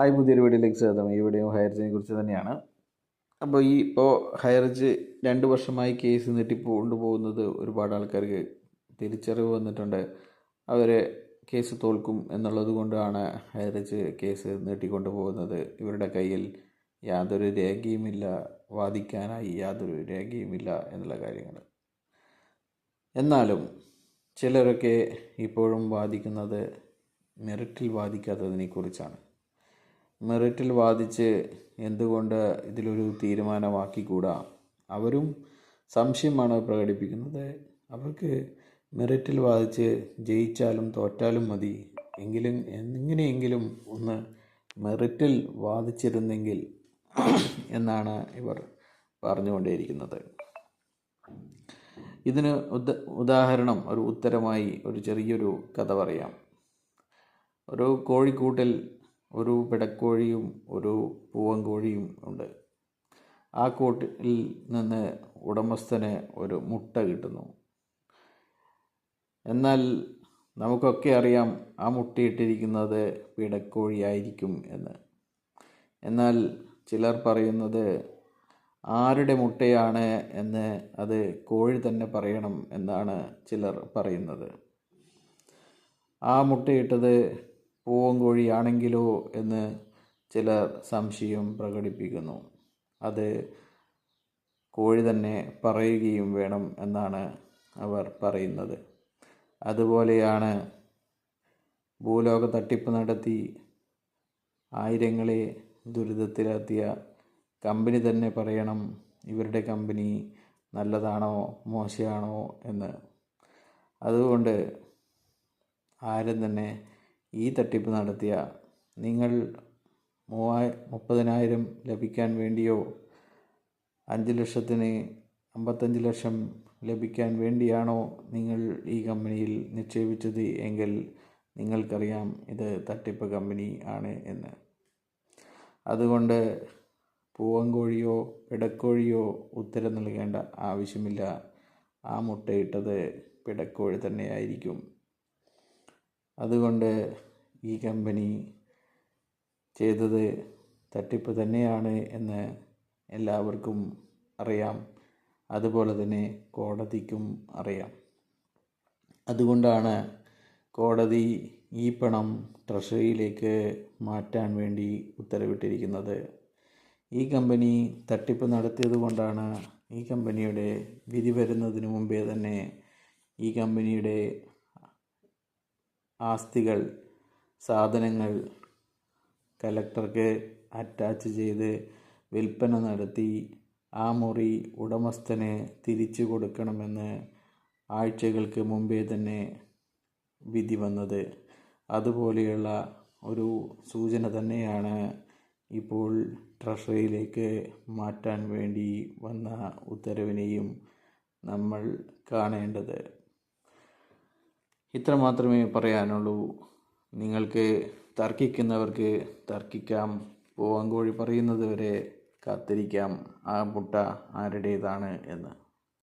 പുതിയൊരു വീഡിയോയിലേക്ക് സ്വാഗതം. ഈ വീഡിയോ ഹൈറേജിനെ കുറിച്ച് തന്നെയാണ്. അപ്പോൾ ഇപ്പോൾ ഹൈറേജ് 2 വർഷമായി കേസ് നീട്ടിക്കൊണ്ടുപോകുന്നത് ഒരുപാട് ആൾക്കാർക്ക് തിരിച്ചറിവ് വന്നിട്ടുണ്ട്. അവർ കേസ് തോൽക്കും എന്നുള്ളത് കൊണ്ടാണ് ഹൈറേജ് കേസ് നീട്ടിക്കൊണ്ടു പോകുന്നത്. ഇവരുടെ കയ്യിൽ യാതൊരു രേഖയുമില്ല, വാദിക്കാനായി യാതൊരു രേഖയുമില്ല എന്നുള്ള കാര്യങ്ങൾ. എന്നാലും ചിലരൊക്കെ ഇപ്പോഴും വാദിക്കുന്നത് മെറിറ്റിൽ വാദിക്കാത്തതിനെക്കുറിച്ചാണ്. മെറിറ്റിൽ വാദിച്ച് എന്തുകൊണ്ട് ഇതിലൊരു തീരുമാനമാക്കിക്കൂടാ? അവരും സംശയമാണ് പ്രകടിപ്പിക്കുന്നത്. അവർക്ക് മെറിറ്റിൽ വാദിച്ച് ജയിച്ചാലും തോറ്റാലും മതി, എങ്കിലും എങ്ങനെയെങ്കിലും ഒന്ന് മെറിറ്റിൽ വാദിച്ചിരുന്നെങ്കിൽ എന്നാണ് ഇവർ പറഞ്ഞുകൊണ്ടേയിരിക്കുന്നത്. ഇതിന് ഉദാഹരണം, ഒരു ഉത്തരമായി ഒരു ചെറിയൊരു കഥ പറയാം. ഒരു കോഴിക്കൂട്ടിൽ ഒരു പിടക്കോഴിയും ഒരു പൂവൻകോഴിയും ഉണ്ട്. ആ കൂട്ടിൽ നിന്ന് ഉടമസ്ഥന് ഒരു മുട്ട കിട്ടുന്നു. എന്നാൽ നമുക്കൊക്കെ അറിയാം ആ മുട്ടയിട്ടിരിക്കുന്നത് പിടക്കോഴിയായിരിക്കും എന്ന്. എന്നാൽ ചിലർ പറയുന്നത് ആരുടെ മുട്ടയാണ് എന്ന് അത് കോഴി തന്നെ പറയണം എന്നാണ് ചിലർ പറയുന്നത്. ആ മുട്ടയിട്ടത് പൂവൻകോഴിയാണെങ്കിലോ എന്ന് ചിലർ സംശയം പ്രകടിപ്പിക്കുന്നു. അത് കോഴി തന്നെ പറയുകയും വേണം എന്നാണ് അവർ പറയുന്നത്. അതുപോലെയാണ് ഭൂലോക തട്ടിപ്പ് നടത്തി ആയിരങ്ങളെ ദുരിതത്തിലെത്തിയ കമ്പനി തന്നെ പറയണം ഇവരുടെ കമ്പനി നല്ലതാണോ മോശമാണോ എന്ന്. അതുകൊണ്ട് ആരും തന്നെ ഈ തട്ടിപ്പ് നടത്തിയ നിങ്ങൾ 30,000 ലഭിക്കാൻ വേണ്ടിയോ 5 ലക്ഷത്തിന് 55 ലക്ഷം ലഭിക്കാൻ വേണ്ടിയാണോ നിങ്ങൾ ഈ കമ്പനിയിൽ നിക്ഷേപിച്ചത് എങ്കിൽ നിങ്ങൾക്കറിയാം ഇത് തട്ടിപ്പ് കമ്പനി ആണ് എന്ന്. അതുകൊണ്ട് പൂവൻകോഴിയോ പിടക്കോഴിയോ ഉത്തരം നൽകേണ്ട ആവശ്യമില്ല. ആ മുട്ടയിട്ടത് പിടക്കോഴി തന്നെയായിരിക്കും. അതുകൊണ്ട് ഈ കമ്പനി ചെയ്തത് തട്ടിപ്പ് തന്നെയാണ് എന്ന് എല്ലാവർക്കും അറിയാം. അതുപോലെ തന്നെ കോടതിക്കും അറിയാം. അതുകൊണ്ടാണ് കോടതി ഈ പണം ട്രഷറിയിലേക്ക് മാറ്റാൻ വേണ്ടി ഉത്തരവിട്ടിരിക്കുന്നത്. ഈ കമ്പനി തട്ടിപ്പ് നടത്തിയത് കൊണ്ടാണ് ഈ കമ്പനിയുടെ വിധി വരുന്നതിന് മുമ്പേ തന്നെ ഈ കമ്പനിയുടെ ആസ്തികൾ, സാധനങ്ങൾ കലക്ടർക്ക് അറ്റാച്ച് ചെയ്ത് വിൽപ്പന നടത്തി ആ മുറി ഉടമസ്ഥന് തിരിച്ചു കൊടുക്കണമെന്ന് ആഴ്ചകൾക്ക് മുമ്പേ തന്നെ വിധി വന്നത്. അതുപോലെയുള്ള ഒരു സൂചന തന്നെയാണ് ഇപ്പോൾ ട്രഷറിയിലേക്ക് മാറ്റാൻ വേണ്ടി വന്ന ഉത്തരവിനെയും നമ്മൾ കാണേണ്ടത്. ഇത്ര മാത്രമേ പറയാനുള്ളൂ. നിങ്ങൾക്ക് തർക്കിക്കുന്നവർക്ക് തർക്കിക്കാം. പൂവൻകോഴി പറയുന്നത് വരെ കാത്തിരിക്കാം ആ മുട്ട ആരുടേതാണ് എന്ന്.